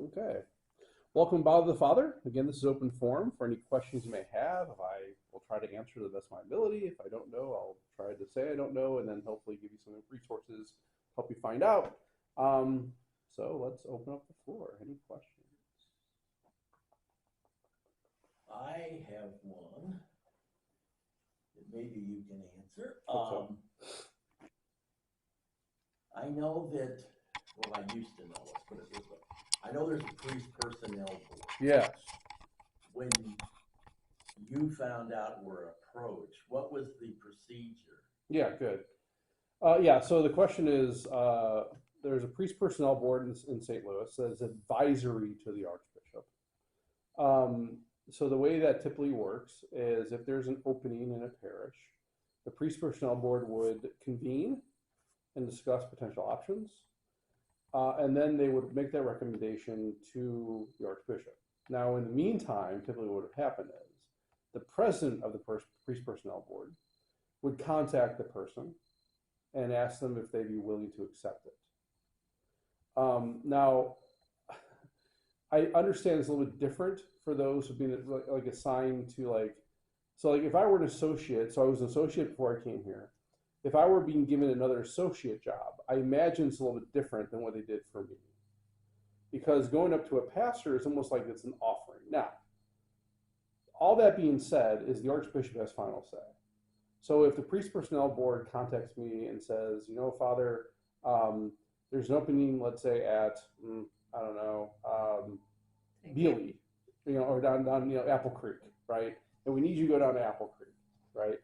Okay. Welcome, Bob the Father. Again, this is open forum for any questions you may have. I will try to answer to the best of my ability. If I don't know, I'll try to say I don't know, and then hopefully give you some resources to help you find out. So let's open up the floor. Any questions? I have one that maybe you can answer. Hope I know that, well, I used to know, let's put it this way. I know there's a police personnel board. Yes. When you found out were approached, what was the procedure? Yeah, good. Yeah, so the question is, there's a priest personnel board in St. Louis that is advisory to the Archbishop. So the way that typically works is if there's an opening in a parish, the priest personnel board would convene and discuss potential options. And then they would make that recommendation to the Archbishop. Now, in the meantime, typically what would happen is the president of the priest personnel board would contact the person and ask them if they'd be willing to accept it. Now, I understand it's a little bit different for those who've been like assigned to so if I were an associate, so I was an associate before I came here. If I were being given another associate job, I imagine it's a little bit different than what they did for me. Because going up to a pastor is almost like it's an offering. Now, all that being said is the Archbishop has final say. So if the priest personnel board contacts me and says, you know, Father, there's an opening, let's say at, I don't know, Bealey, or down Apple Creek, right? And we need you to go down to Apple Creek, right?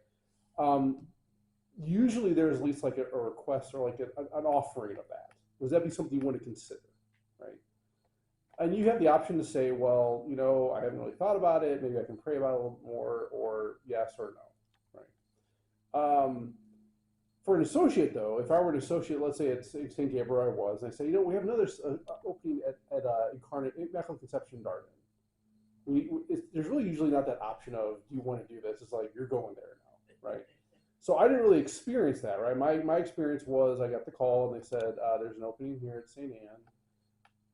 Usually there's at least like a request or like an offering of that. Would that be something you want to consider, right? And you have the option to say, well, you know, I haven't really thought about it. Maybe I can pray about it a little more, or yes or no, right? For an associate, though, if I were an associate, let's say at St. Gabriel I was, and I say, you know, we have another opening at Immaculate Conception Darden. There's really usually not that option of, do you want to do this? It's like, you're going there now, right? So I didn't really experience that, right? My experience was I got the call and they said, there's an opening here at St. Anne.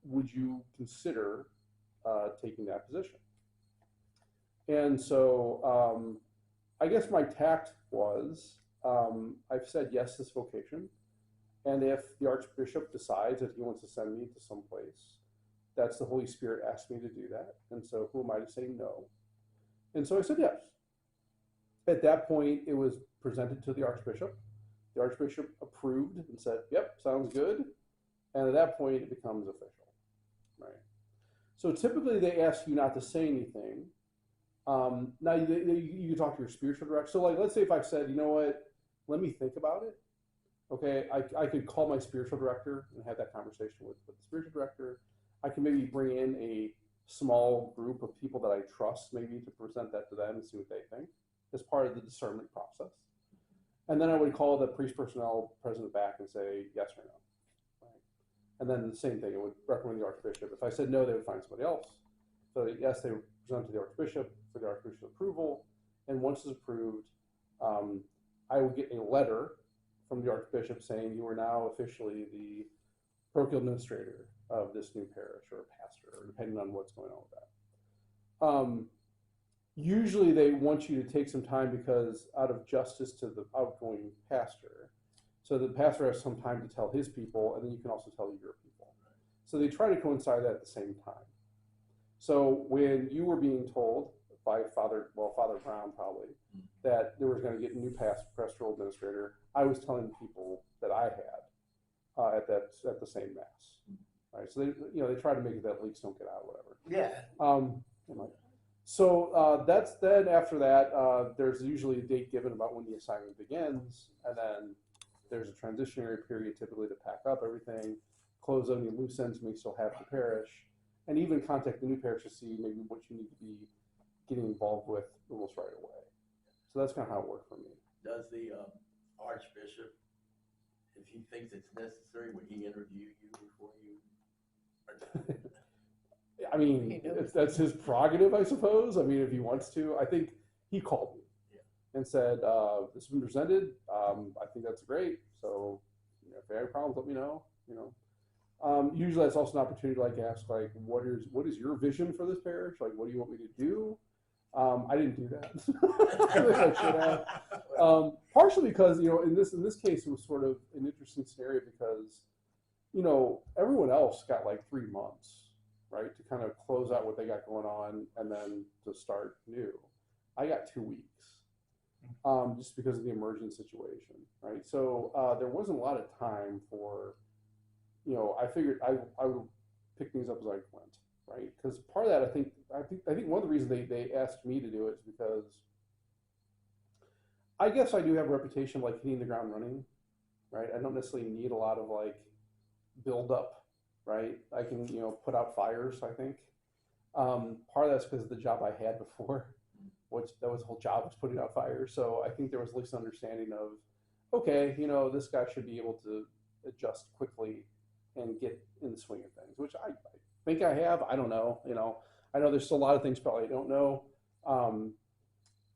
Would you consider taking that position? And so I guess my tact was, I've said yes to this vocation. And if the Archbishop decides that he wants to send me to some place, that's the Holy Spirit asked me to do that. And so who am I to say no? And so I said yes. At that point, it was presented to the Archbishop. The Archbishop approved and said, yep, sounds good. And at that point, it becomes official, right? So typically, they ask you not to say anything. Now, you talk to your spiritual director. So let's say if I said, you know what, let me think about it. Okay, I could call my spiritual director and have that conversation with the spiritual director. I can maybe bring in a small group of people that I trust maybe to present that to them and see what they think as part of the discernment process. And then I would call the priest personnel president back and say yes or no. Right? And then the same thing, I would recommend the Archbishop. If I said no, they would find somebody else. So yes, they would present to the Archbishop for the Archbishop's approval. And once it's approved, I would get a letter from the Archbishop saying you are now officially the parochial administrator of this new parish, or pastor, or depending on what's going on with that. Usually they want you to take some time because out of justice to the outgoing pastor. So the pastor has some time to tell his people, and then you can also tell your people. So they try to coincide that at the same time. So when you were being told by Father Brown probably, that there was going to get a new pastoral administrator, I was telling the people that I had at the same mass. Right? So they try to make it that leaks don't get out, or whatever. Yeah. So that's then after that, there's usually a date given about when the assignment begins, and then there's a transitionary period typically to pack up everything, close any loose ends you may still have the parish, and even contact the new parish to see maybe what you need to be getting involved with almost right away. So that's kind of how it worked for me. Does the Archbishop, if he thinks it's necessary, would he interview you before you? I mean, that's his prerogative, I suppose. I mean, if he wants to. I think he called me and said, this has been presented. I think that's great. So if you have any problems, let me know. Usually that's also an opportunity to like ask like, what is your vision for this parish? Like, what do you want me to do? I didn't do that. I think I should have. Partially because in this case it was sort of an interesting scenario because everyone else got like 3 months, right, to kind of close out what they got going on and then to start new. I got 2 weeks, just because of the emergent situation, right? So there wasn't a lot of time for, I figured I would pick things up as I went, right? Because part of that, I think one of the reasons they asked me to do it is because I guess I do have a reputation of like hitting the ground running, right? I don't necessarily need a lot of like build up, right? I can put out fires. I think part of that's because of the job I had before, which that was the whole job was putting out fires. So I think there was at least an understanding of, okay, this guy should be able to adjust quickly and get in the swing of things, which I think I have. I don't know. I know there's still a lot of things probably I don't know,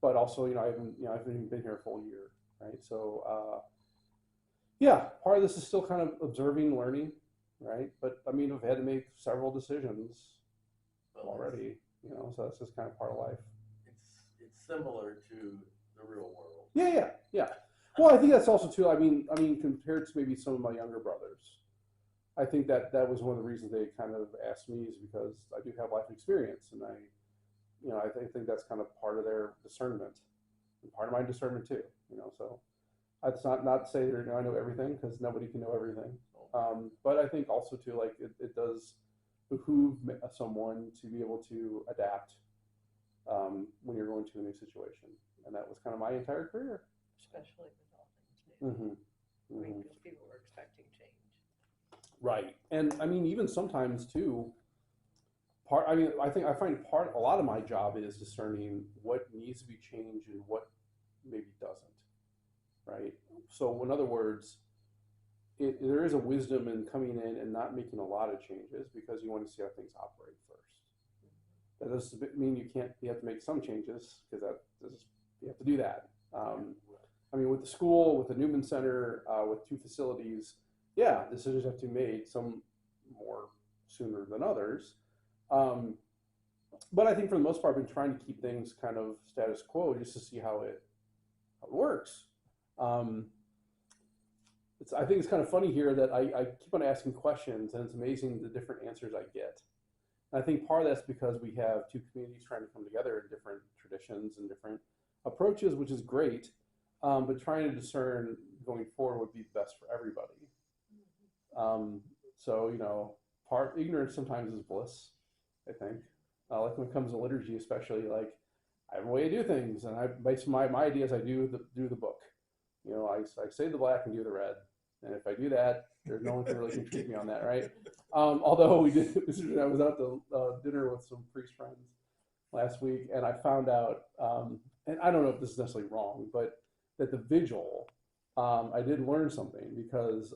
but also I haven't even been here a full year, right? So yeah, part of this is still kind of observing, learning, right? But I mean, I've had to make several decisions already, so that's just kind of part of life. It's similar to the real world. Yeah. Well, I think that's also too. I mean, compared to maybe some of my younger brothers, I think that was one of the reasons they kind of asked me is because I do have life experience, and I think that's kind of part of their discernment, and part of my discernment too. So it's not to say that I know everything because nobody can know everything, but I think also too like it does behoove someone to be able to adapt when you're going to a new situation, and that was kind of my entire career. Especially with all things new. Mm-hmm. I mean, because people were expecting change. Right, and I mean even sometimes too. I find a lot of my job is discerning what needs to be changed and what maybe doesn't. Right. So in other words, there is a wisdom in coming in and not making a lot of changes because you want to see how things operate first. That doesn't mean you have to make some changes because you have to do that. I mean, with the school, with the Newman Center, with 2 facilities, yeah, decisions have to be made, some more sooner than others. But I think for the most part, I've been trying to keep things kind of status quo just to see how it works. I think it's kind of funny here that I keep on asking questions, and it's amazing the different answers I get. And I think part of that's because we have 2 communities trying to come together in different traditions and different approaches, which is great. But trying to discern going forward would be best for everybody. So part ignorance sometimes is bliss, I think. Like when it comes to liturgy, especially, like I have a way to do things, and based on my ideas, I do the book. I say the black and do the red, and if I do that, there's no one can really critique me on that, right? Although I was out to dinner with some priest friends last week, and I found out, and I don't know if this is necessarily wrong, but that the vigil, I did learn something because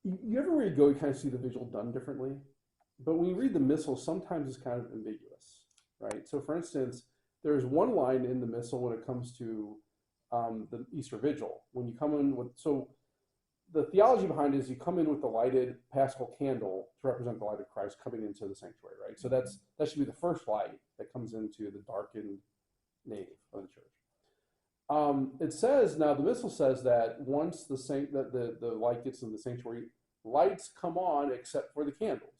you ever where you go, you kind of see the vigil done differently, but when you read the missal, sometimes it's kind of ambiguous, right? So, for instance, there's one line in the missal when it comes to the Easter Vigil. When you come in so the theology behind it is you come in with the lighted Paschal candle to represent the light of Christ coming into the sanctuary, right? So that should be the first light that comes into the darkened nave of the church. It says now the missal says that once the light gets into the sanctuary, lights come on except for the candles.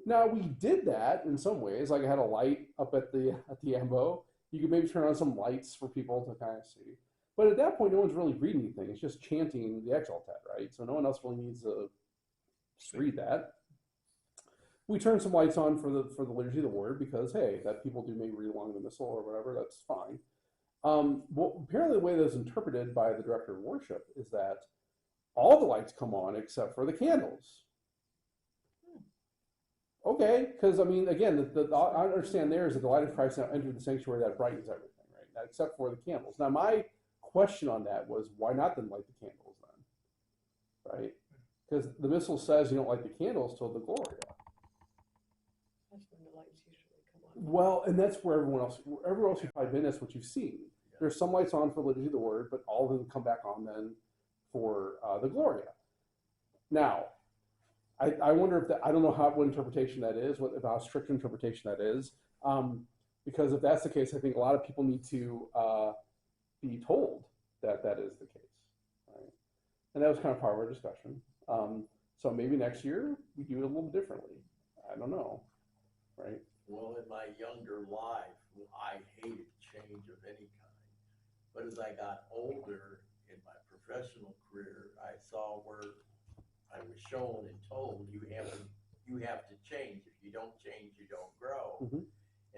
Now we did that in some ways. Like I had a light up at the ambo. You could maybe turn on some lights for people to kind of see. But at that point, no one's really reading anything. It's just chanting the Exaltat, right? So no one else really needs to just read that. We turn some lights on for the liturgy of the word because hey, that people do maybe read along the missal or whatever. That's fine. Well, apparently the way that was interpreted by the director of worship is that all the lights come on except for the candles. Okay, because I mean, again, I understand there is that the light of Christ now entered the sanctuary that brightens everything, right? Now, except for the candles. Now, my question on that was, why not then light the candles then, right? Because the missal says you don't light the candles till the Gloria. That's when the lights usually come on. Well, and that's where everyone else you've probably been, that's what you've seen. Yeah. There's some lights on for liturgy of the word, but all of them come back on then for the Gloria. Now, I wonder if that, I don't know what interpretation that is, how strict interpretation that is. Because if that's the case, I think a lot of people need to be told that that is the case, right? And that was kind of part of our discussion. So maybe next year we do it a little differently. I don't know, right? Well, in my younger life, I hated change of any kind. But as I got older in my professional career, I saw where I was shown and told you have to change. If you don't change, you don't grow. Mm-hmm.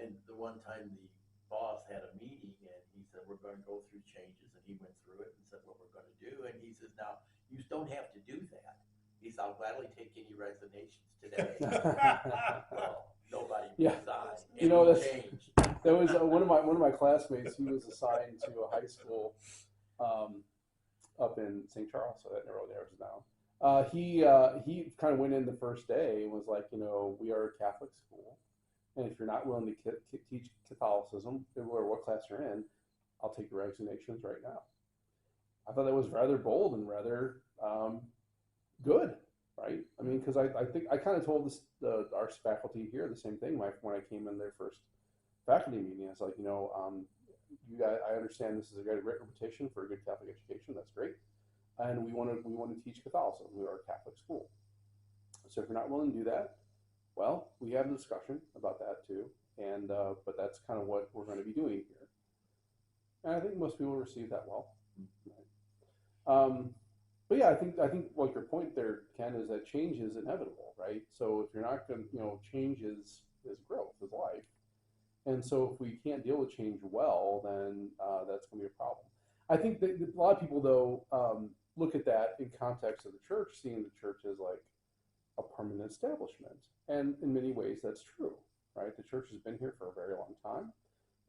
And the one time the boss had a meeting and he said, we're going to go through changes. And he went through it and said what we're going to do. And he says, now, you don't have to do that. He said, I'll gladly take any resignations today. Well, nobody resigned. You know, and that's, changed. that was one of my classmates. He was assigned to a high school up in St. Charles, so that never narrows it down. He kind of went in the first day and was like, you know, we are a Catholic school, and if you're not willing to teach Catholicism, no matter what class you're in, I'll take your resignations right now. I thought that was rather bold and rather good, right? I mean, because I think I kind of told our faculty here the same thing when I came in their first faculty meeting. I was like, you know, you guys, I understand this is a great reputation for a good Catholic education. That's great, and we want to teach Catholicism. We are a Catholic school, so if you're not willing to do that, well, we have a discussion about that too. And but that's kind of what we're going to be doing here, and I think most people receive that well. But yeah, I think like your point there, Ken, is that change is inevitable, right? So if you're not going to, you know, change is growth, is life. And so if we can't deal with change well, then that's going to be a problem. I think that a lot of people, though, look at that in context of the church, seeing the church as like a permanent establishment. And in many ways, that's true, right? The church has been here for a very long time.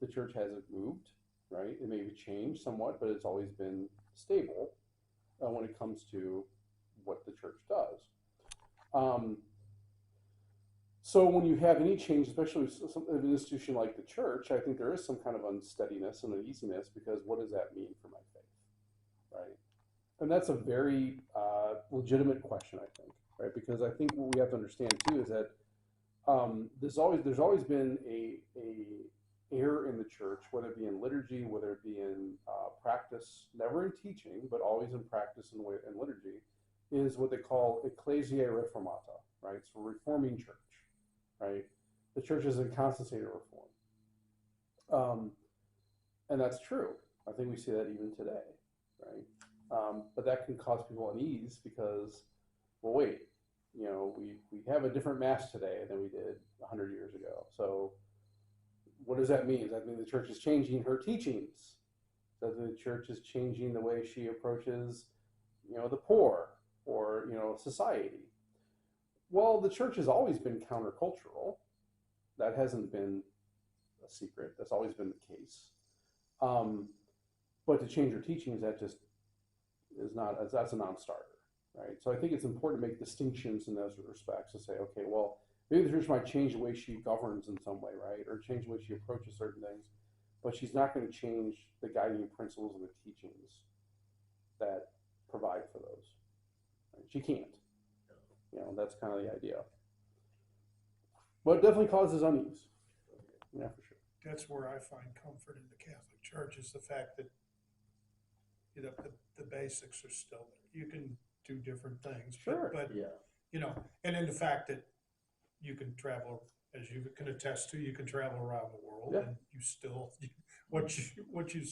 The church hasn't moved, right? It may have changed somewhat, but it's always been stable when it comes to what the church does. So when you have any change, especially with an institution like the church, I think there is some kind of unsteadiness and uneasiness, because what does that mean for my faith, right? And that's a very legitimate question, I think, right? Because I think what we have to understand too is that there's always been a error in the church, whether it be in liturgy, whether it be in practice, never in teaching, but always in practice and in liturgy, is what they call ecclesiae reformata, right? It's a reforming church, right? The church is in constant state of reform. And that's true. I think we see that even today, right? But that can cause people unease because, well, wait, you know, we have a different mass today than we did 100 years ago. So what does that mean? Does that mean the church is changing her teachings? Does the church is changing the way she approaches, you know, the poor or, you know, society? Well, the church has always been countercultural. That hasn't been a secret. That's always been the case. But to change her teachings, that just is not, that's a non-starter, right? So I think it's important to make distinctions in those respects, to say, okay, well, maybe the church might change the way she governs in some way, right? Or change the way she approaches certain things, but she's not going to change the guiding principles and the teachings that provide for those. Right? She can't. You know, that's kind of the idea. But it definitely causes unease. Yeah, for sure. That's where I find comfort in the Catholic Church, is the fact that, you know, the basics are still there. You can do different things, Sure. but Yeah. you know, and then the fact that you can travel, as you can attest to, you can travel around the world, Yeah. and you still, what you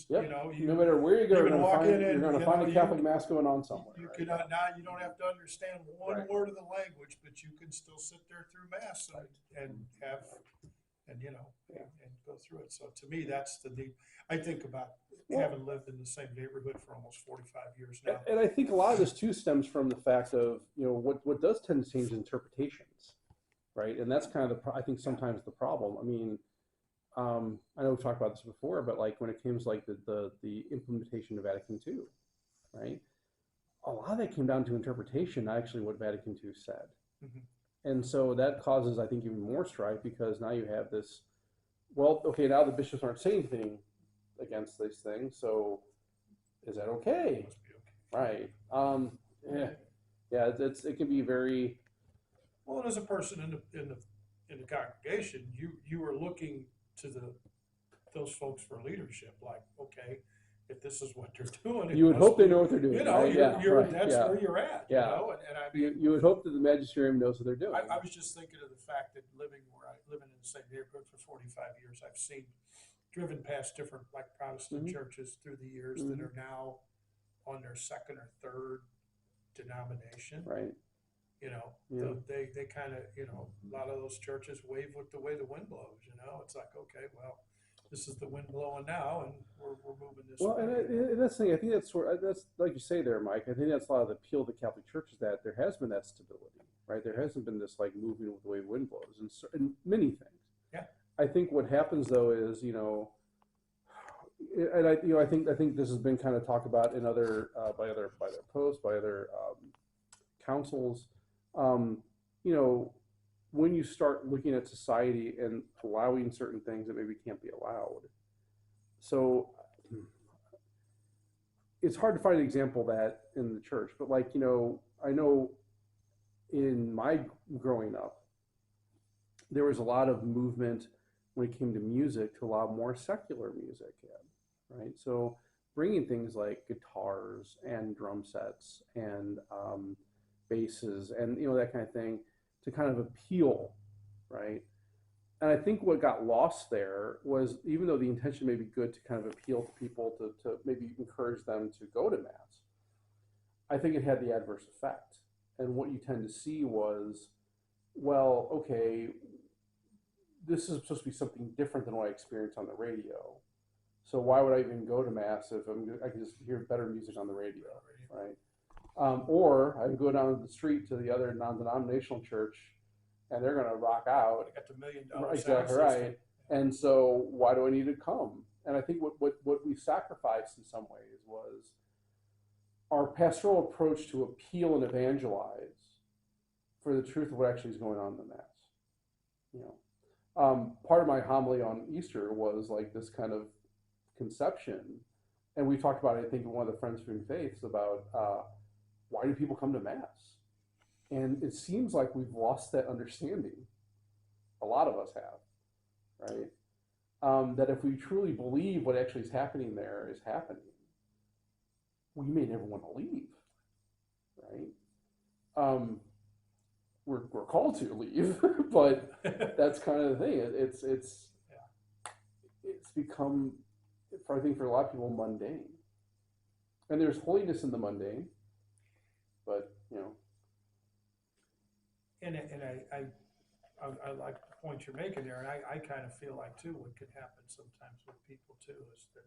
Yeah. you know, No matter where you go, you you're can going walk in to and, find a you Catholic mass going on somewhere. you right? cannot, now you don't have to understand one Right. word of the language, but you can still sit there through mass and have, and you know, Yeah. and go through it. So to me, that's the deep. I think about Well, having lived in the same neighborhood for almost 45 years now. And I think a lot of this too stems from the fact of, you know, what does tend to change interpretations, right? And that's kind of I think sometimes the problem. I mean, I know we've talked about this before, but like when it comes like the implementation of Vatican II, right? A lot of that came down to interpretation, not actually what Vatican II said. Mhm. And so that causes, I think, even more strife, because now you have this, well, okay, now the bishops aren't saying anything against these things, so is that okay? Must be okay. Right. Yeah. Yeah, it can be very. Well, and as a person in the congregation, you are looking to those folks for leadership. Like, okay, if this is what they're doing, it You would must hope they be, know what they're doing, right? Yeah, you're right. that's Yeah, where you're at, yeah. And I You mean, you would hope that the magisterium knows what they're doing. I was just thinking of the fact that living in the same neighborhood for 45 years, I've driven past different like Protestant Mhm. churches through the years that Mhm. are now on their second or third denomination. Right. Yeah. They kind of, a lot of those churches wave with the way the wind blows. It's like, okay, well, this is the wind blowing now, and we're moving this Well, way. and that's the thing. I think that's like you say there, Mike. I think that's a lot of the appeal of the Catholic Church is that there has been that stability, right? There hasn't been this like moving with the way the wind blows, and many things. Yeah. I think what happens though is, and I think this has been kind of talked about in other by other posts, by other councils. Um, you know, when you start looking at society and allowing certain things that maybe can't be allowed. So it's hard to find an example of that in the church, but like, I know in my growing up, there was a lot of movement when it came to music to allow more secular music in, right? So bringing things like guitars and drum sets and basses and that kind of thing to kind of appeal, right? And I think what got lost there was, even though the intention may be good to kind of appeal to people to maybe encourage them to go to mass, I think it had the adverse effect. And what you tend to see was, well, okay, this is supposed to be something different than what I experienced on the radio. So why would I even go to mass if I can just hear better music on the radio, right? Or I can go down the street to the other non-denominational church, and they're going to rock out. They got the $1 million Exactly right. And so why do I need to come? And I think what we sacrificed in some ways was our pastoral approach to appeal and evangelize for the truth of what actually is going on in the mass. Part of my homily on Easter was like this kind of conception, and we talked about it, I think, in one of the Friends from Faiths about why do people come to mass? And it seems like we've lost that understanding. A lot of us have, right? That if we truly believe what actually is happening there is happening, we may never want to leave, right? We're called to leave, but that's kind of the thing. It's become, I think, for a lot of people, mundane. And there's holiness in the mundane, but And I like the point you're making there, and I kind of feel like too what could happen sometimes with people too is that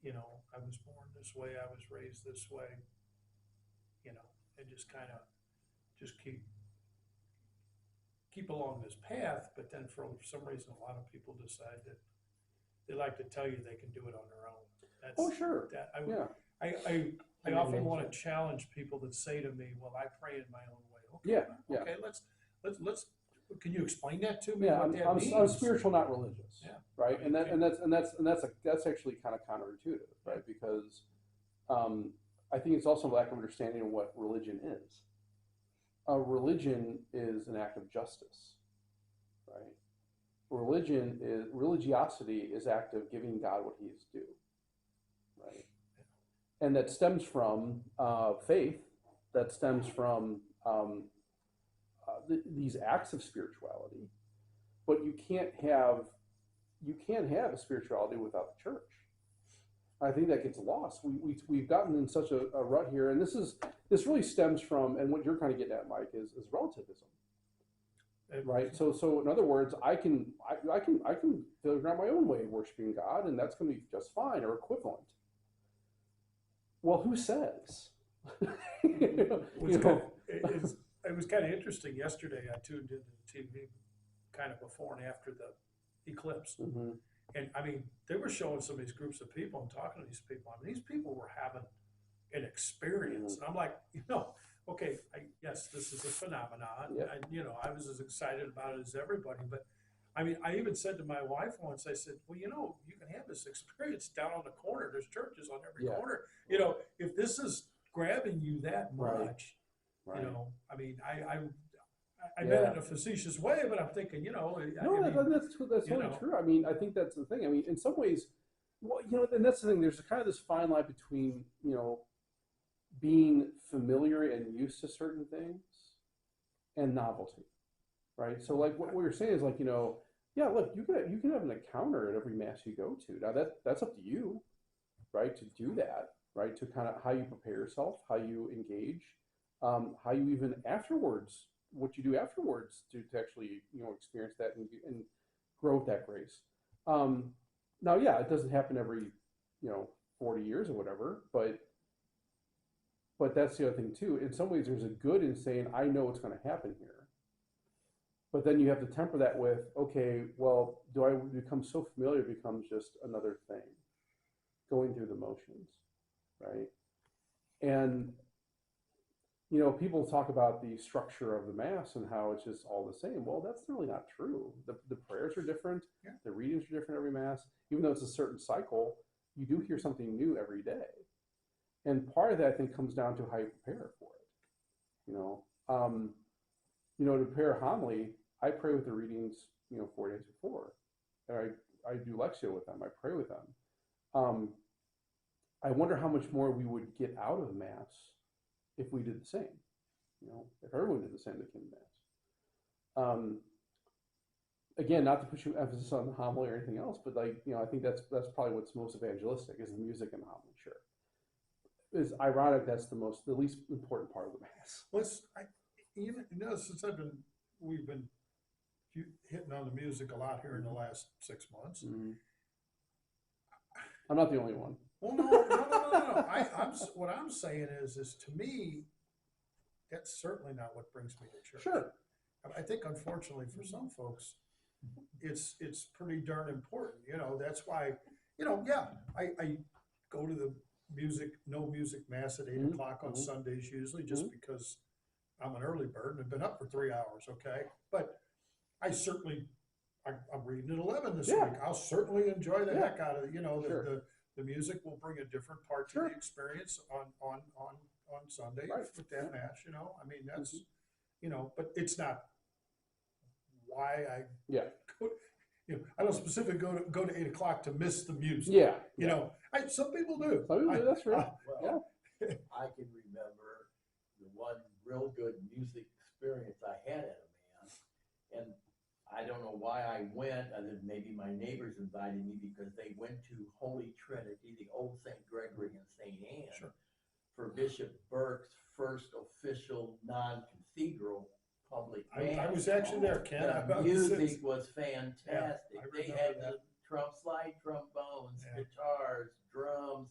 I was born this way, I was raised this way, and just kind of just keep along this path, but then for some reason a lot of people decide that they like to tell you they can do it on their own. sure. I often want to challenge people that say to me, "Well, I pray in my own way." Okay, Yeah. okay, let's. Can you explain that to me? Yeah, what that I'm means? spiritual, not religious. Yeah. Right, and that's actually kind of counterintuitive, right? Because I think it's also a lack of understanding of what religion is. A religion is an act of justice, right? Religiosity is act of giving God what He is due, right? And that stems from faith. That stems from these acts of spirituality, but you can't have a spirituality without the church. I think that gets lost. We've gotten in such a rut here, and this really stems from, and what you're kind of getting at, Mike, is relativism, right? So in other words, I can figure out my own way of worshiping God, and that's going to be just fine or equivalent. Well, who says? It was kind of interesting yesterday. I tuned into the TV kind of before and after the eclipse. Mm-hmm. And I mean, they were showing some of these groups of people and talking to these people. I mean, these people were having an experience. Mm-hmm. And I'm like, okay, yes, this is a phenomenon. Yep. And, I was as excited about it as everybody. But I mean, I even said to my wife once, I said, well, you can have this experience down on the corner. There's churches on every corner. If this is grabbing you that much, Right. You know, I mean, I meant Yeah. it in a facetious way, but I'm thinking, you know, No, I mean, that's you totally know, true. I mean, I think that's the thing. I mean, in some ways, well, and that's the thing. There's kind of this fine line between, being familiar and used to certain things and novelty, right? So, like, what you're saying is like, yeah, look, you can have an encounter at every mass you go to. Now that's up to you, right? To do that, right? To kind of how you prepare yourself, how you engage, how you even afterwards, what you do afterwards to actually experience that and grow with that grace. Um, Now, yeah, it doesn't happen every 40 years or whatever, but that's the other thing too. In some ways, there's a good in saying I know what's going to happen here, but then you have to temper that with, okay, well, do I become so familiar it becomes just another thing, going through the motions, right? And people talk about the structure of the mass and how it's just all the same. Well, that's really not true. The prayers are different. Yeah. The readings are different every mass. Even though it's a certain cycle, you do hear something new every day. And part of that, I think, comes down to how you prepare for it. To prepare a homily, I pray with the readings, 4 days before. And I do Lectio with them. I pray with them. I wonder how much more we would get out of Mass if we did the same. If everyone did the same that came to Mass. Again, not to put emphasis on the homily or anything else, but I think that's probably what's most evangelistic is the music and the homily. Sure, it's ironic that's the least important part of the Mass. well, since we've been hitting on the music a lot here in the last 6 months. Mm-hmm. I'm not the only one. Well, no. What I'm saying is to me, that's certainly not what brings me to church. Sure. I think, unfortunately, for some folks, it's pretty darn important. That's why, I go to the no music mass at 8 o'clock on Sundays usually, just because I'm an early bird and I've been up for 3 hours. Okay, but I certainly. I'm reading at 11 this week. I'll certainly enjoy the heck out of it. Sure. The music will bring a different part to the experience on Sunday with that mass. I mean that's but it's not why I go. I don't specifically go to 8 o'clock to miss the music. Some people do. Some people do. That's right. I can remember the one real good music experience I had at a mass, and I don't know why I went, other than maybe my neighbors invited me because they went to Holy Trinity, the old St. Gregory and St. Anne, for Bishop Burke's first official non-cathedral public mass. I was actually there, Ken. The music was fantastic. Yeah, they had the slide trombones, guitars, drums,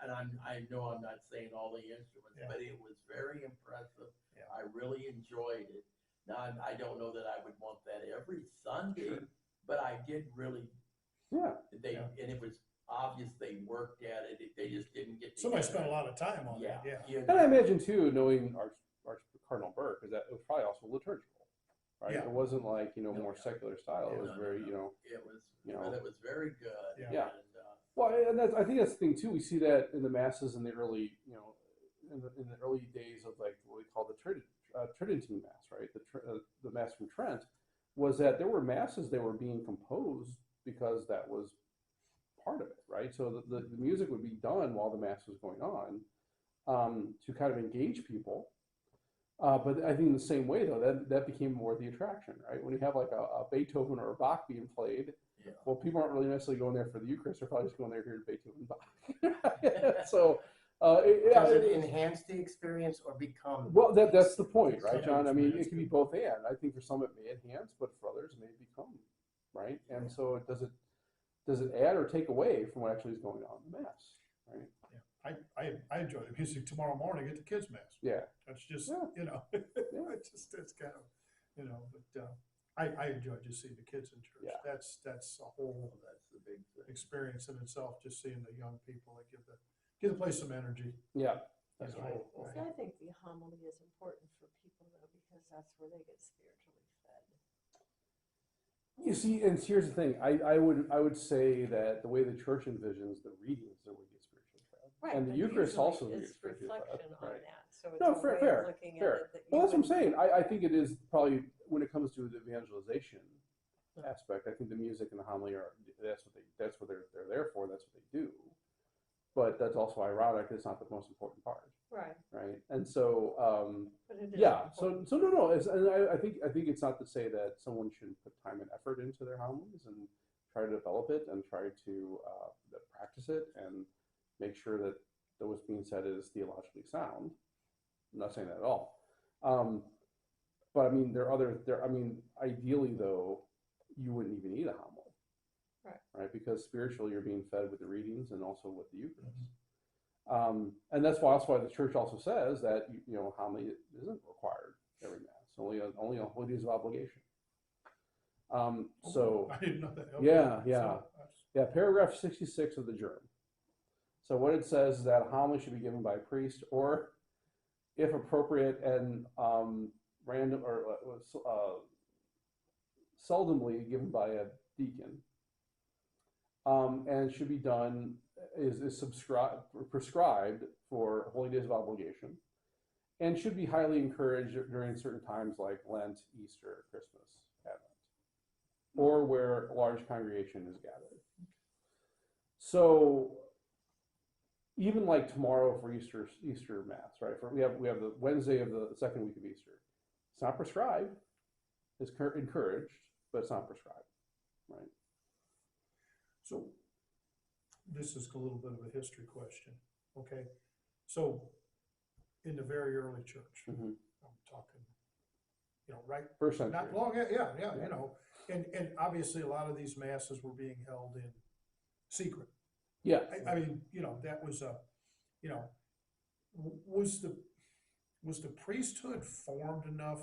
and I know I'm not saying all the instruments, but it was very impressive. Yeah. I really enjoyed it. Now, I don't know that I would want that every Sunday, but I did really. Yeah. And it was obvious they worked at it. They just didn't get. Somebody spent a lot of time on it. Yeah. And I imagine too, knowing Cardinal Burke, is that it was probably also liturgical, right? Yeah. It wasn't like more secular style. It was very It was very good. Yeah. And, well, and I think that's the thing too. We see that in the masses in the early, in the early days of like what we call the Tridentine Mass, right? The Mass from Trent was that there were masses that were being composed because that was part of it, right? So the music would be done while the Mass was going on to kind of engage people. But I think in the same way though, that became more the attraction, right? When you have like a Beethoven or a Bach being played, well, people aren't really necessarily going there for the Eucharist. They're probably just going there to hear Beethoven and Bach. So. Does it enhance the experience or become? Well, that's the point, right, John? I mean, it can be both and. I think for some it may enhance, but for others it may become, right? And so does it add or take away from what actually is going on in the Mass, right? Yeah, I enjoy the music tomorrow morning at the kids' Mass. Yeah, that's just it's kind of but I enjoy just seeing the kids in church. Yeah. That's a whole that's the big thing. experience in itself. Just seeing the young people that give the place some energy. Yeah, that's right. See, I think the homily is important for people though, because that's where they get spiritually fed. You see, and here's the thing. I would say that the way the church envisions the readings, the way it gets spiritually fed. Right, And the but Eucharist usually also it's gets spiritually fed, reflection on right? that, so it's No, a way fair, of looking at fair. it that you Well, that's what I'm wouldn't. saying. I think it is probably when it comes to the evangelization Yeah. aspect. I think the music and the homily are that's what they're there for. That's what they do. But that's also ironic. It's not the most important part, Right, right? And so, but it is yeah. important. So no. And I think it's not to say that someone shouldn't put time and effort into their homilies and try to develop it and try to practice it and make sure that what's being said is theologically sound. I'm not saying that at all. But I mean, ideally though, you wouldn't even need a homily. Right? Because spiritually you're being fed with the readings and also with the Eucharist. And that's why the church also says that homily isn't required every mass, only on holy days of obligation. So I didn't know that. Okay. yeah. Paragraph 66 of the Germ. So what it says is that a homily should be given by a priest, or, if appropriate and random or seldomly, given by a deacon, and should be done is prescribed for holy days of obligation, and should be highly encouraged during certain times like Lent, Easter, Christmas, Advent, or where a large congregation is gathered. So even like tomorrow for Easter Mass, right? We have the Wednesday of the second week of Easter. It's not prescribed. It's encouraged, but it's not prescribed, right? So this is a little bit of a history question, okay? So in the very early church, Mm-hmm. I'm talking, right? First century. Not long, yeah, and obviously a lot of these masses were being held in secret. Yeah. I mean, that was was the priesthood formed enough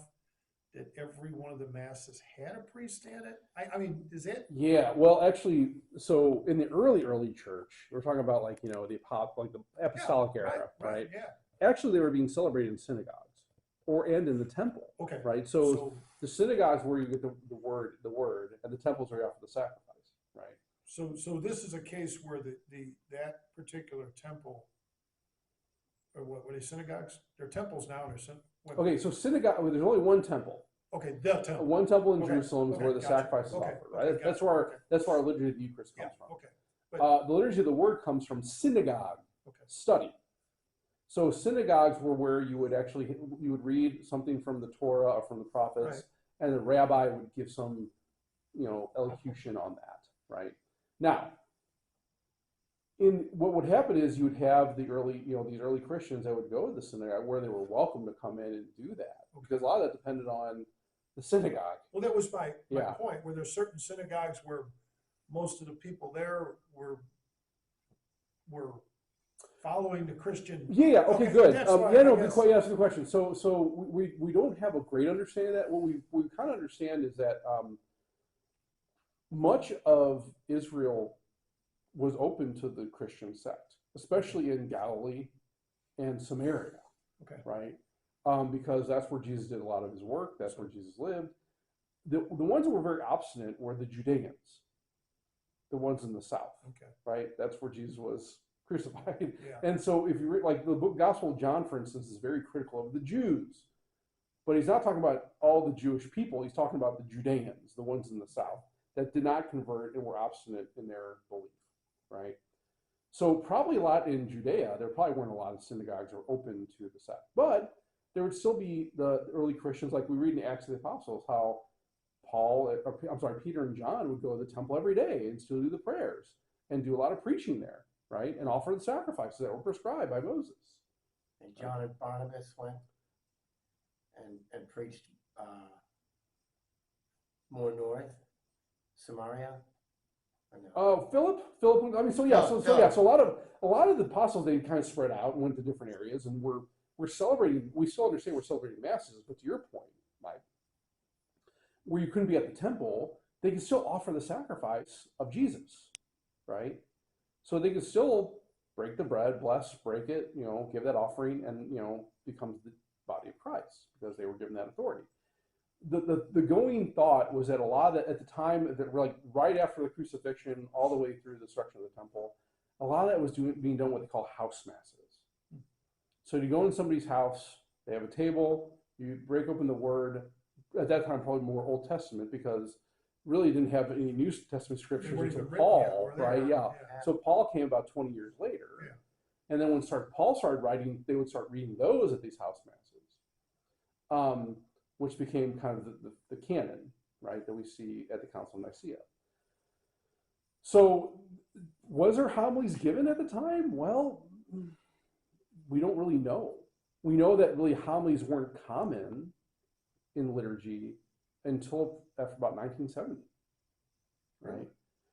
that every one of the masses had a priest in it? I mean, is it? Yeah, well, actually, so in the early church, we're talking about like the apostolic era, right? Yeah. Actually, they were being celebrated in synagogues, and in the temple. Okay. Right. So the synagogues where you get the word, and the temples where you offer the sacrifice. Right. So this is a case where that particular temple, or what were they, synagogues? They're temples now. Okay, so synagogue. There's only one temple. Okay, the temple. One temple in Okay, Jerusalem is where the gotcha. sacrifice is Okay, offered. Right. okay, That's gotcha. where our liturgy of the Eucharist comes Yeah, from. okay. The liturgy of the Word comes from synagogue study. So synagogues were where you would read something from the Torah or from the prophets, and the rabbi would give some, elocution on that. Right. Now, what would happen is you would have these early Christians that would go to the synagogue where they were welcome to come in and do that, because a lot of that depended on the synagogue. Well, that was my point, where there's certain synagogues where most of the people there were following the Christian. Yeah. Okay. Good. That's a good question. So we don't have a great understanding of that. What we kind of understand is that much of Israel was open to the Christian sect, especially in Galilee and Samaria. Okay. Right. Because that's where Jesus did a lot of his work. That's where Jesus lived. The ones that were very obstinate were the Judeans, the ones in the south. Okay. Right. That's where Jesus was crucified. Yeah. And so if you read, like the book Gospel of John, for instance, is very critical of the Jews, but he's not talking about all the Jewish people. He's talking about the Judeans, the ones in the south that did not convert and were obstinate in their belief. Right. So probably a lot in Judea, there probably weren't a lot of synagogues that were open to the sect, but there would still be the early Christians, like we read in Acts of the Apostles, how Peter and John would go to the temple every day and still do the prayers and do a lot of preaching there, right? And offer the sacrifices that were prescribed by Moses. And John and Barnabas went and preached more north, Samaria. Oh, Philip. I mean, so a lot of the apostles, they kind of spread out and went to different areas, and we're celebrating. We still understand we're celebrating masses, but to your point, Mike, where you couldn't be at the temple, they could still offer the sacrifice of Jesus, right? So they could still break the bread, break it, give that offering, and becomes the body of Christ because they were given that authority. The going thought was that a lot of that at the time, that like right after the crucifixion, all the way through the destruction of the temple, a lot of that was being done what they call house masses. So you go in somebody's house, they have a table, you break open the Word. At that time, probably more Old Testament, because really didn't have any New Testament scriptures They weren't until even written yet, Paul, were they? right? Yeah. Yeah. So Paul came about 20 years later. Yeah. And then when Paul started writing, they would start reading those at these house masses, which became kind of the canon, right, that we see at the Council of Nicaea. So was there homilies given at the time? Well, we don't really know. We know that really homilies weren't common in liturgy until after about 1970, right?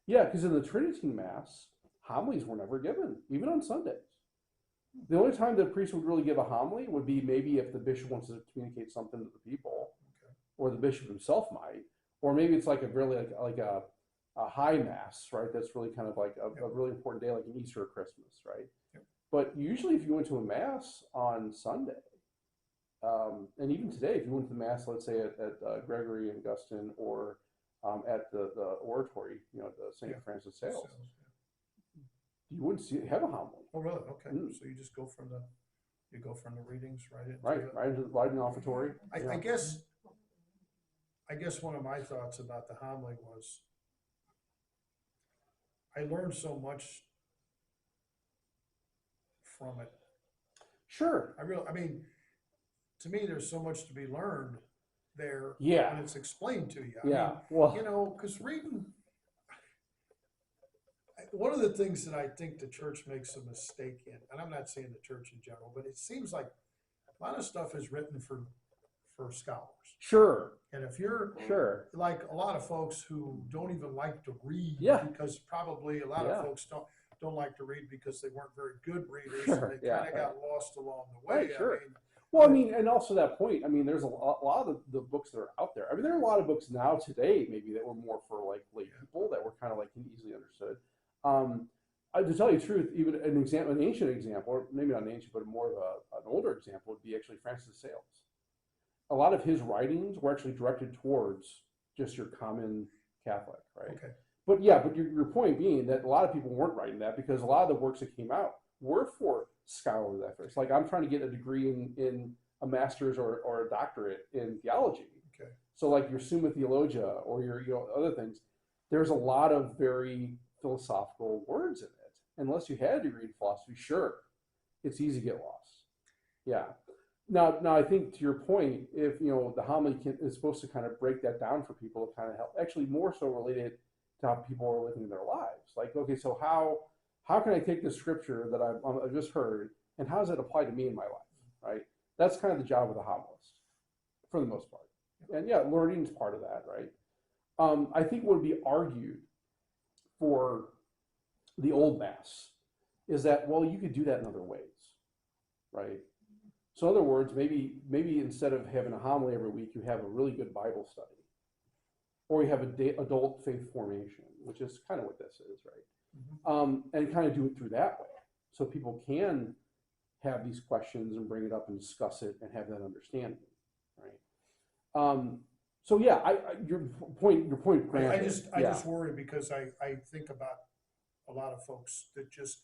Yeah, because in the Trinity Mass, homilies were never given, even on Sundays. The only time the priest would really give a homily would be maybe if the bishop wants to communicate something to the people, or the bishop himself might, or maybe it's like a really like a high mass, right? That's really kind of like a really important day, like an Easter or Christmas, right? Yep. But usually, if you went to a mass on Sunday, and even today, if you went to the mass, let's say at Gregory and Augustine, or at the oratory, you know, the St. Francis Sales, you wouldn't have a homily. Oh, really? Okay. So you just go from the readings right into right in the offertory. I guess one of my thoughts about the homily was I learned so much from it. Sure. I mean, to me, there's so much to be learned there Yeah. when it's explained to you. I Yeah. mean, Well, you know, because reading, one of the things that I think the church makes a mistake in, and I'm not saying the church in general, but it seems like a lot of stuff is written for scholars. sure. And if you're Sure. like a lot of folks who don't even like to read, Yeah. because probably a lot Yeah. of folks don't like to read because they weren't very good readers, Sure. and they Yeah. kind of got lost along the way. Right, sure. I mean, Well, I mean, and also that point, I mean, there's a lot of the books that are out there. I mean, there are a lot of books now today, maybe that were more for like lay people that were kind of like easily understood. To tell you the truth, even an ancient example, or maybe not an ancient, but more of an older example would be actually Francis of Sales. A lot of his writings were actually directed towards just your common Catholic, right? okay. But yeah, but your point being that a lot of people weren't writing that because a lot of the works that came out were for scholarly efforts. Like I'm trying to get a degree in a master's or a doctorate in theology. Okay. So like your Summa Theologia or your other things, there's a lot of very philosophical words in it. Unless you had a degree in philosophy, sure, it's easy to get lost. Yeah. Now I think to your point, if the homily is supposed to kind of break that down for people to kind of help, actually more so related to how people are living their lives. Like, okay, so how can I take the scripture that I've just heard, and how does it apply to me in my life, right? That's kind of the job of the homilist, for the most part. And yeah, learning is part of that, right? I think what would be argued for the old mass is that, well, you could do that in other ways, right? So in other words, maybe instead of having a homily every week, you have a really good Bible study, or you have adult faith formation, which is kind of what this is, right? And kind of do it through that way, so people can have these questions and bring it up and discuss it and have that understanding, right? So yeah, your point. Granted, I just worry because I think about a lot of folks that just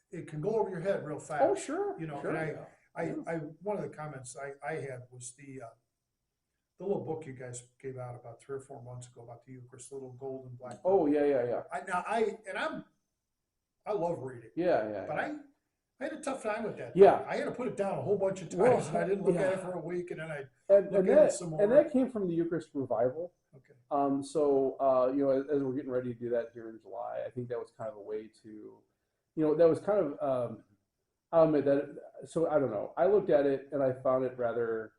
it can go over your head real fast. Oh sure. Sure. And I one of the comments I had was the little book you guys gave out about 3 or 4 months ago about the Eucharist, the little gold and black book. Oh yeah. I love reading. Yeah. But I had a tough time with that. Yeah. I had to put it down a whole bunch of times, and I didn't look at it for a week, and then I look at it some more. And that came from the Eucharist revival. Okay. So as we're getting ready to do that here in July, I think that was kind of a way to, that was kind of, I'll admit that. So I don't know. I looked at it and I found it rather.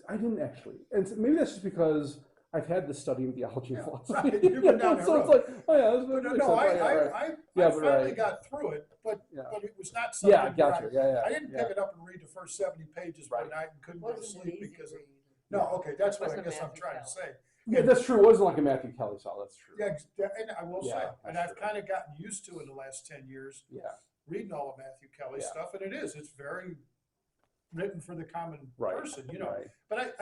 I didn't actually, and maybe that's just because I've had this study in theology and philosophy. Right. You've been down that so road. it's like, oh yeah, this No, makes sense. I finally got through it, but it was not something. Yeah, gotcha. I didn't pick it up and read the first 70 pages one night and couldn't go to sleep because of. No, okay, that's what I guess I'm trying to say. Yeah, that's true. It wasn't like a Matthew Kelly style. That's true. Yeah, and I will say, and I've true. kind of gotten used to in the last 10 years. Yeah. Reading all of Matthew Kelly's stuff, and it's very written for the common person, Right. But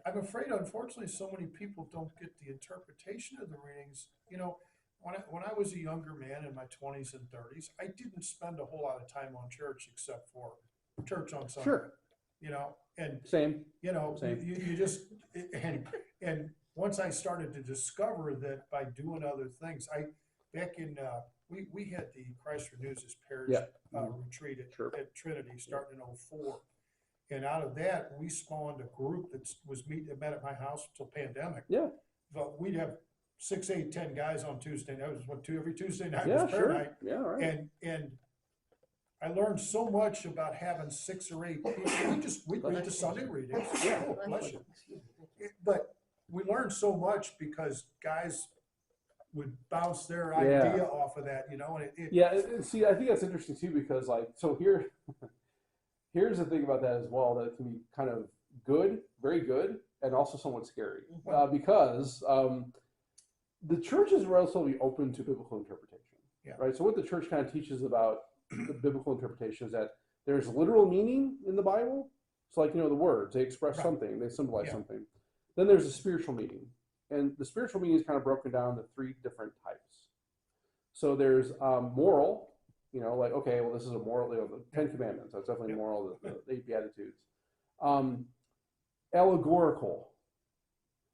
I'm afraid, unfortunately, so many people don't get the interpretation of the readings. You know, when I was a younger man in my 20s and 30s, I didn't spend a whole lot of time on church except for church on Sunday. Sure. You know, and Same. you know, Same. you just and once I started to discover that by doing other things, back in we had the Christ Renews His Parish Yeah. retreat Sure. at Trinity starting in '04. And out of that, we spawned a group that met at my house until pandemic. Yeah. But we'd have 6, 8, 10 guys on Tuesday. That was every Tuesday night Yeah, was prayer sure. night. Yeah, right. And I learned so much about having 6 or 8 people. We read the Sunday readings. Yeah. Oh, bless you. But we learned so much because guys would bounce their Yeah. idea off of that, you know. And See, I think that's interesting too, because like, so here's the thing about that as well, that it can be kind of good, very good, and also somewhat scary, because the church is relatively open to biblical interpretation, right? So what the church kind of teaches about the biblical interpretation is that there's literal meaning in the Bible. So like, the words, they express something, they symbolize something. Then there's a spiritual meaning. And the spiritual meaning is kind of broken down into 3 different types. So there's moral, like, okay, well, this is a moral, the 10 Commandments, that's definitely moral, the 8 Beatitudes. Allegorical.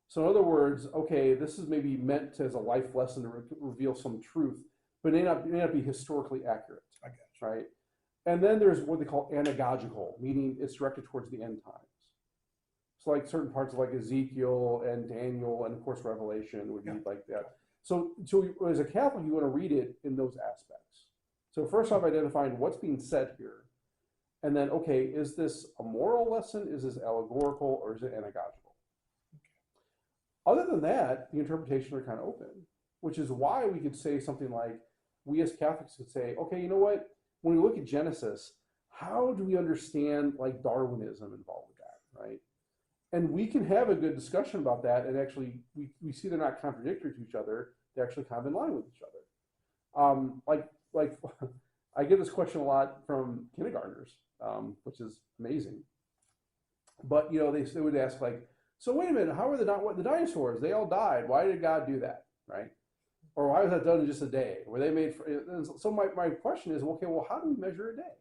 So in other words, okay, this is maybe meant as a life lesson to reveal some truth, but it may not be historically accurate. I guess. Right? And then there's what they call anagogical, meaning it's directed towards the end times. So like certain parts of like Ezekiel and Daniel and of course Revelation would be like that. So as a Catholic, you want to read it in those aspects. So first off, identifying what's being said here. And then, okay, is this a moral lesson? Is this allegorical, or is it anagogical? Other than that, the interpretations are kind of open, which is why we could say something like, we as Catholics could say, okay, you know what? When we look at Genesis, how do we understand like Darwinism involved with that, right? And we can have a good discussion about that, and actually we see they're not contradictory to each other. They're actually kind of in line with each other. Like I get this question a lot from kindergartners, which is amazing. But they would ask like, so wait a minute, how were the dinosaurs? They all died. Why did God do that, right? Or why was that done in just a day? Were they made for? So my question is, okay, well, how do we measure a day?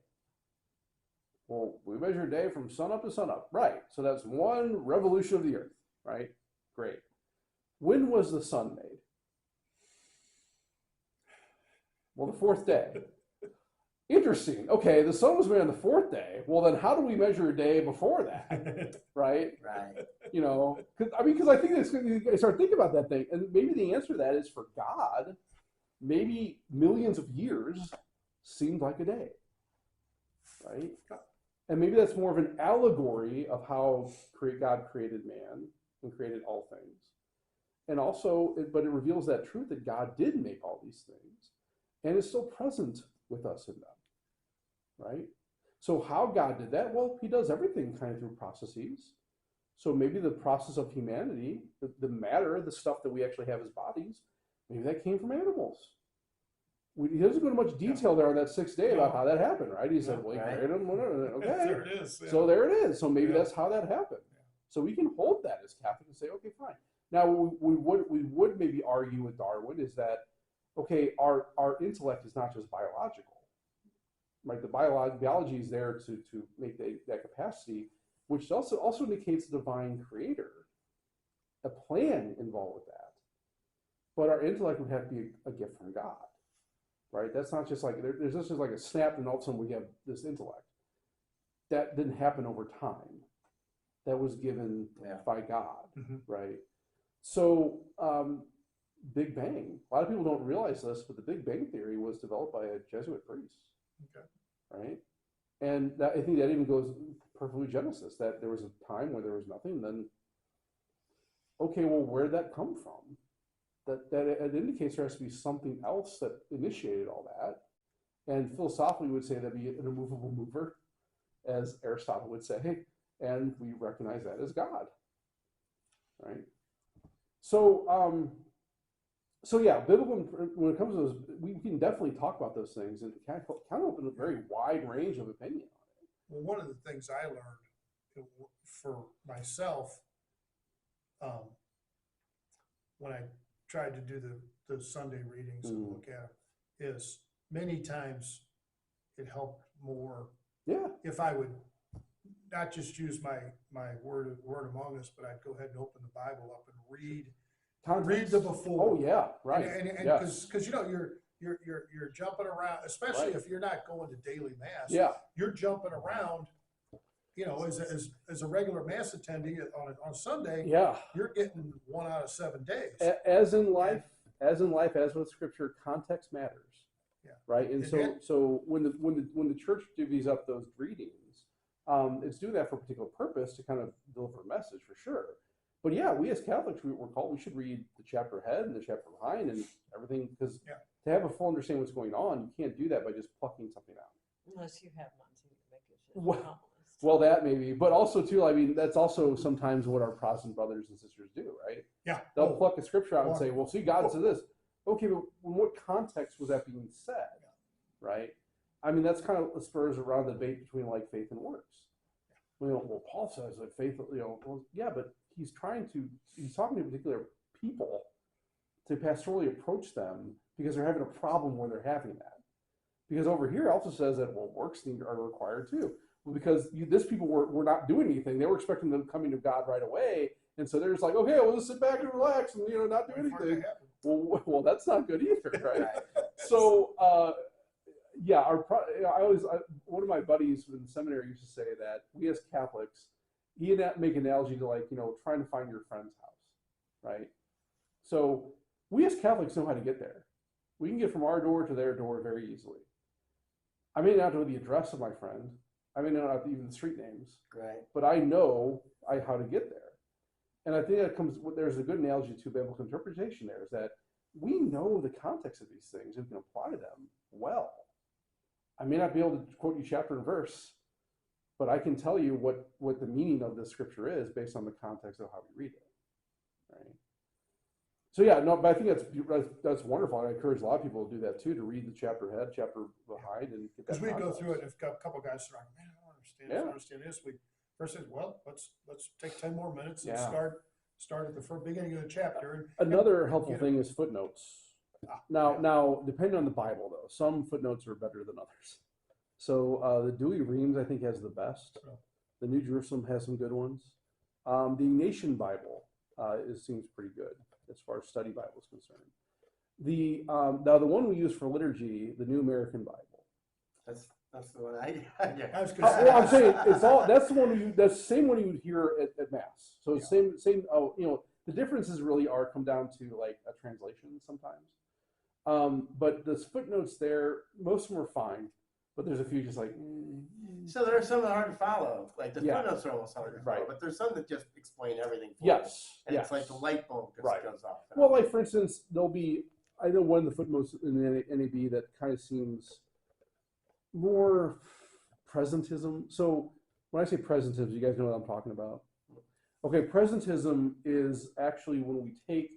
Well, we measure a day from sun up to sun up, right? So that's one revolution of the earth, right? Great. When was the sun made? Well, the 4th day. Interesting. Okay, the sun was made on the 4th day. Well, then how do we measure a day before that? Right? Right. Because I think you start thinking about that thing, and maybe the answer to that is for God, maybe millions of years seemed like a day, right? And maybe that's more of an allegory of how God created man and created all things. And also, but it reveals that truth that God did make all these things and is still present with us in them, right? So how God did that? Well, he does everything kind of through processes. So maybe the process of humanity, the matter, the stuff that we actually have as bodies, maybe that came from animals. He doesn't go into much detail there on that 6th day about how that happened, right? He said, well, he created them, whatever. Okay. There it is. So there it is. So maybe that's how that happened. So we can hold that as Catholics and say, okay, fine. Now, we would maybe argue with Darwin is that, okay, our intellect is not just biological. Right? The biology is there to make that capacity, which also indicates a divine creator, a plan involved with that. But our intellect would have to be a gift from God. Right? That's not just like, there's just like a snap and all of a sudden we have this intellect. That didn't happen over time. That was given by God, right? So, Big Bang. A lot of people don't realize this, but the Big Bang Theory was developed by a Jesuit priest, right? And I think that even goes perfectly with Genesis, that there was a time where there was nothing, then, okay, well, where'd that come from? That it indicates there has to be something else that initiated all that. And philosophically, we would say that'd be an immovable mover, as Aristotle would say, and we recognize that as God, right? So, yeah, biblical, when it comes to those, we can definitely talk about those things and kind of open a very wide range of opinion on it. Well, one of the things I learned for myself when I tried to do the Sunday readings and Mm. look at them, is many times it helped more Yeah. if I would not just use my word among us, but I'd go ahead and open the Bible up and read Context. the before. Oh yeah, right. And Yes. because you're jumping around, especially Right. if you're not going to daily mass. Yeah. You're jumping around. As a regular mass attendee on Sunday, Yeah. you're getting 1 out of 7 days. As in life, as with Scripture, context matters. Yeah. Right. And And so when the church divvies up those readings, it's doing that for a particular purpose to kind of deliver a message for sure. But yeah, we as Catholics, we should read the chapter ahead and the chapter behind and everything, because to have a full understanding of what's going on, you can't do that by just plucking something out. Unless you have Monsignor make it Well, well, that maybe, but also too, I mean, that's also sometimes what our Protestant brothers and sisters do, right? Yeah. They'll pluck a scripture out and say, well, see, God said this. Okay, but in what context was that being said? Right? I mean, that's kind of spurs around the debate between like faith and works. Well, Paul says that faith, well, yeah, but he's talking to particular people to pastorally approach them because they're having a problem where they're having that. Because over here also says that, well, works are required too. Well, because these people were not doing anything. They were expecting them coming to God right away. And so they're just like, okay, we'll just sit back and relax and, not do anything. Well, that's not good either, right? So, yeah, one of my buddies in seminary used to say that we as Catholics, he'd make an analogy to like, trying to find your friend's house, right? So we as Catholics know how to get there. We can get from our door to their door very easily. I may not know the address of my friend. I may not even the street names, Right. but I know how to get there. And I think there's a good analogy to biblical interpretation there, is that we know the context of these things and can apply them well. I may not be able to quote you chapter and verse, but I can tell you what the meaning of this scripture is based on the context of how we read it, right? So yeah, no, but I think that's wonderful. And I encourage a lot of people to do that too, to read the chapter ahead, chapter behind, and get that. Because we go through it, and a couple guys are like, man, I don't understand this, I don't understand this. We first said, well, let's take 10 more minutes and start at the beginning of the chapter. Another helpful thing is footnotes. Now, depending on the Bible, though, some footnotes are better than others. So the Dewey Reams, I think, has the best. The New Jerusalem has some good ones. The Ignatian Bible seems pretty good as far as study Bible is concerned. Now the one we use for liturgy, the New American Bible. That's the one I Well, I'm saying that's the same one you would hear at Mass. So same. The differences really come down to like a translation sometimes. But the footnotes there, most of them are fine, but there's a few just like. So there are some that are hard to follow. Like the footnotes are almost hard to follow, but there's some that just explain everything for you. And it's like the light bulb just goes off. Well, like for instance, I know one of the footnotes in the NAB that kind of seems more presentism. So when I say presentism, you guys know what I'm talking about? Okay, presentism is actually when we take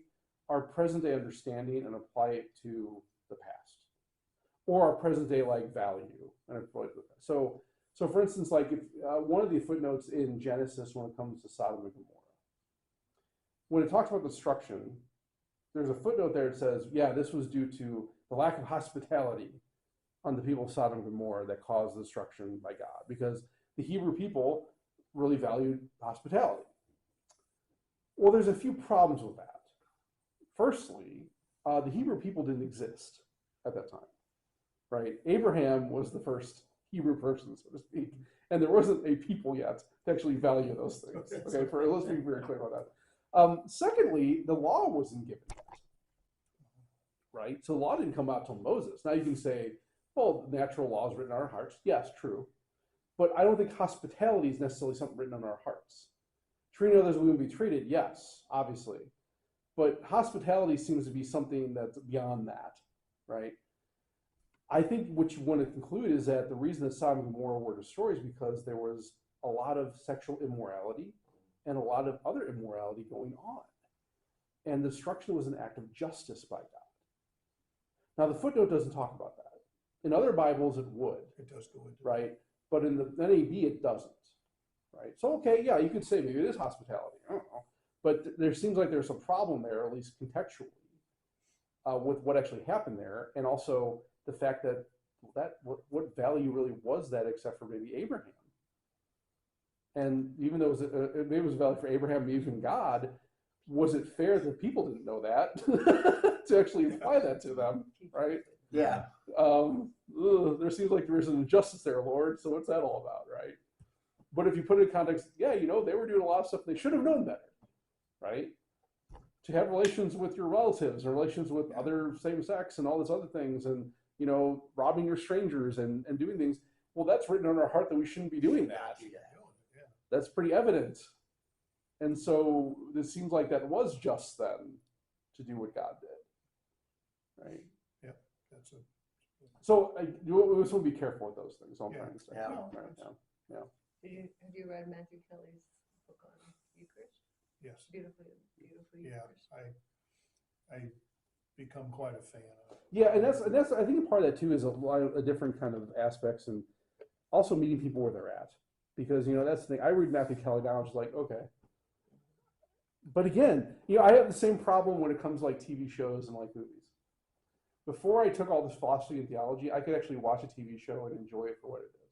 our present day understanding and apply it to the past, or our present day like value and apply it to the past. So for instance, like if one of the footnotes in Genesis when it comes to Sodom and Gomorrah, when it talks about destruction, there's a footnote there that says, yeah, this was due to the lack of hospitality on the people of Sodom and Gomorrah that caused the destruction by God, because the Hebrew people really valued hospitality. Well, there's a few problems with that. Firstly, the Hebrew people didn't exist at that time, right? Abraham was the first Hebrew person, so to speak, and there wasn't a people yet to actually value those things. Okay, let's be very clear about that. Secondly, the law wasn't given yet, right? So the law didn't come out till Moses. Now you can say, well, natural law is written on our hearts. Yes, true. But I don't think hospitality is necessarily something written on our hearts. Treating others we would be treated, yes, obviously. But hospitality seems to be something that's beyond that, right? I think what you want to conclude is that the reason that Sodom and Gomorrah were destroyed is because there was a lot of sexual immorality and a lot of other immorality going on. And destruction was an act of justice by God. Now, the footnote doesn't talk about that. In other Bibles, it would. It does go into right? But in the NAB, it doesn't, right? So, okay, yeah, you could say maybe it is hospitality. I don't know. But there seems like there's a problem there, at least contextually, with what actually happened there, and also the fact that what value really was that except for maybe Abraham. And even though maybe it was valid for Abraham, maybe even God, was it fair that people didn't know that to actually apply that to them, right? Yeah. There seems like there is an injustice there, Lord. So what's that all about, right? But if you put it in context, yeah, they were doing a lot of stuff they should have known better, right? To have relations with your relatives or relations with other same sex and all these other things, and robbing your strangers and doing things. Well, that's written on our heart that we shouldn't be doing that. That's pretty evident. And so it seems like that was just then to do what God did, right? Yeah, that's it. So we just want to be careful with those things. All I'm trying to say. Yeah. Right? Yeah. Have you read Matthew Kelly's book on Eucharist? Yes. Beautifully Yeah, Eucharist. I become quite a fan of it. Yeah, and that's I think part of that too is a lot of different kind of aspects, and also meeting people where they're at, because that's the thing. I read Matthew Kelly now, I'm just like, okay. But again, I have the same problem when it comes to like TV shows and like movies. Before I took all this philosophy and theology, I could actually watch a TV show and enjoy it for what it is,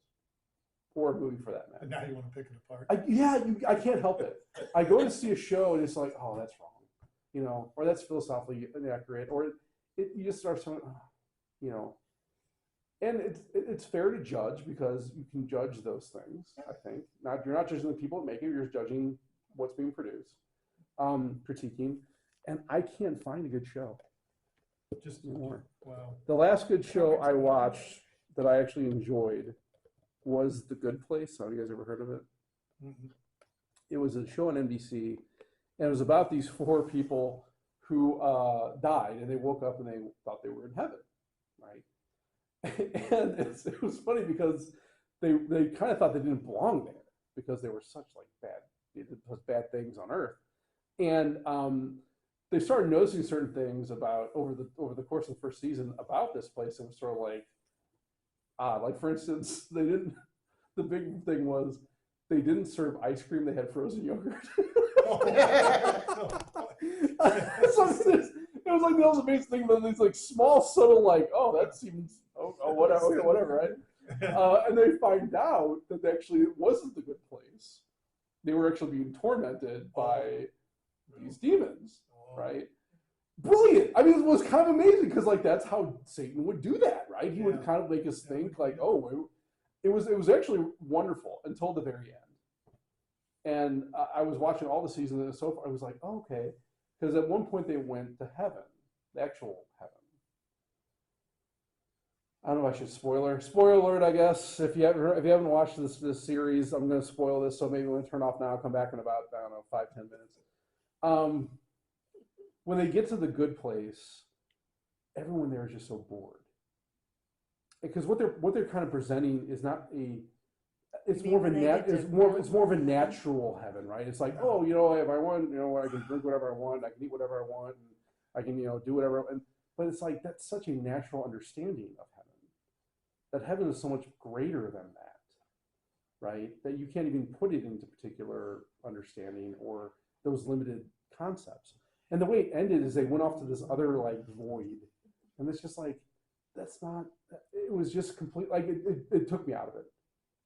or a movie for that matter. And now you want to pick it apart. I can't help it. I go to see a show and it's like, oh, that's wrong, or that's philosophically inaccurate, or you just start saying, and it's fair to judge because you can judge those things. I think you're not judging the people that make it; you're just judging what's being produced, critiquing. And I can't find a good show. Just anymore. Wow. The last good show I watched that I actually enjoyed was The Good Place. Have you guys ever heard of it? Mm-hmm. It was a show on NBC, and it was about these 4 people who died, and they woke up and they thought they were in heaven, right? And it was funny because they kind of thought they didn't belong there because they were such they did bad things on earth, and they started noticing certain things about over the course of the first season about this place. It was sort of like for instance, the big thing was they didn't serve ice cream; they had frozen yogurt. So it was like the most amazing thing, but these like small, subtle, that seems whatever, right? And they find out that actually it wasn't the good place. They were actually being tormented by these demons, right? Brilliant. I mean, it was kind of amazing because that's how Satan would do that, right? He would kind of make us think it was actually wonderful until the very end. And I was watching all the seasons, and so far I was like, oh, okay. Because at one point they went to heaven, the actual heaven. I don't know if I should spoiler alert, I guess. If you haven't watched this series, I'm going to spoil this, so maybe we'll turn off now, come back in about, 5-10 minutes. When they get to the good place, everyone there is just so bored. Because what they're kind of presenting is not it's more of a natural heaven, right? It's like, oh, if I want, I can drink whatever I want, I can eat whatever I want, and I can, do whatever. But it's like that's such a natural understanding of heaven. That heaven is so much greater than that, right? That you can't even put it into particular understanding or those limited concepts. And the way it ended is they went off to this other void, and it's just that's not. It was just complete. It took me out of it.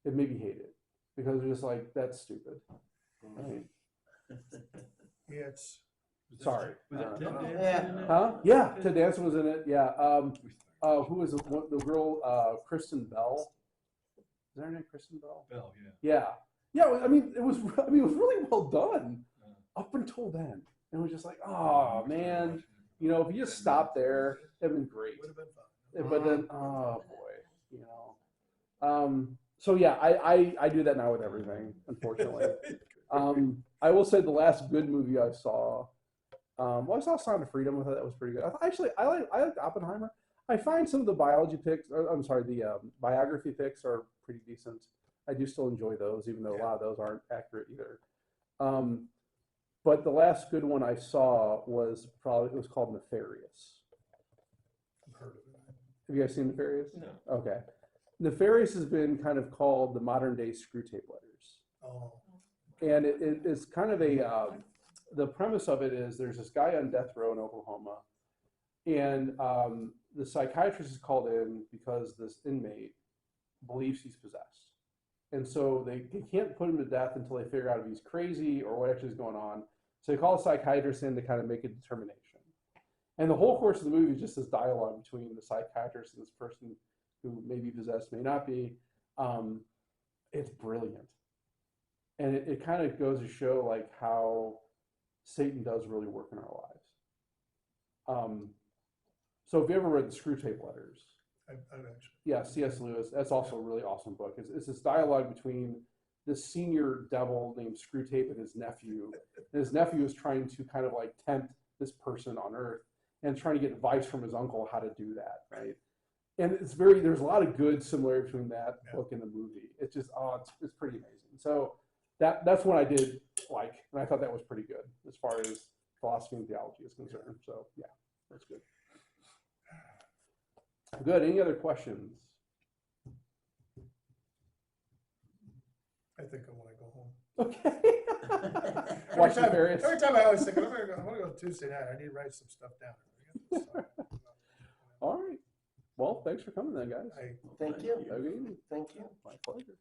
It made me hate it because it was just that's stupid. Right? Yeah, sorry. Was that Ted Danson in it? Huh? Yeah, Ted Danson was in it. Yeah. Who was the girl? Kristen Bell. Is that her name? Kristen Bell. Bell, yeah. Yeah. I mean, it was really well done up until then. And it was just like, oh man, if you just stopped there, it'd been great. Would have been fun. But then, oh boy, So yeah, I do that now with everything, unfortunately. I will say the last good movie I saw, I saw Sound of Freedom. I thought that was pretty good. I like Oppenheimer. I find some of the biography picks are pretty decent. I do still enjoy those, even though a lot of those aren't accurate either. But the last good one I saw was called Nefarious. I've heard of it. Have you guys seen Nefarious? No. Okay. Nefarious has been kind of called the modern day Screwtape Letters. Oh. And it's kind of the premise of it is there's this guy on death row in Oklahoma, and the psychiatrist is called in because this inmate believes he's possessed. And so they can't put him to death until they figure out if he's crazy or what actually is going on. So they call a psychiatrist in to kind of make a determination. And the whole course of the movie is just this dialogue between the psychiatrist and this person who may be possessed, may not be. It's brilliant. And it kind of goes to show like how Satan does really work in our lives. So if you ever read the Screw Tape Letters, I've actually. yeah, C.S. Lewis, that's also a really awesome book. It's this dialogue between this senior devil named Screwtape and his nephew. And his nephew is trying to kind of like tempt this person on earth and trying to get advice from his uncle how to do that, right? And there's a lot of good similarity between that book and the movie. It's just, it's pretty amazing. So that's what I did like, and I thought that was pretty good as far as philosophy and theology is concerned. So yeah, that's good. Good. Any other questions? I think I want to go home. Okay. Watch the various. Every time I always think, I want to go Tuesday night. I need to write some stuff down. All right. Well, thanks for coming then, guys. Thank you. Have a good evening. Thank you. My pleasure.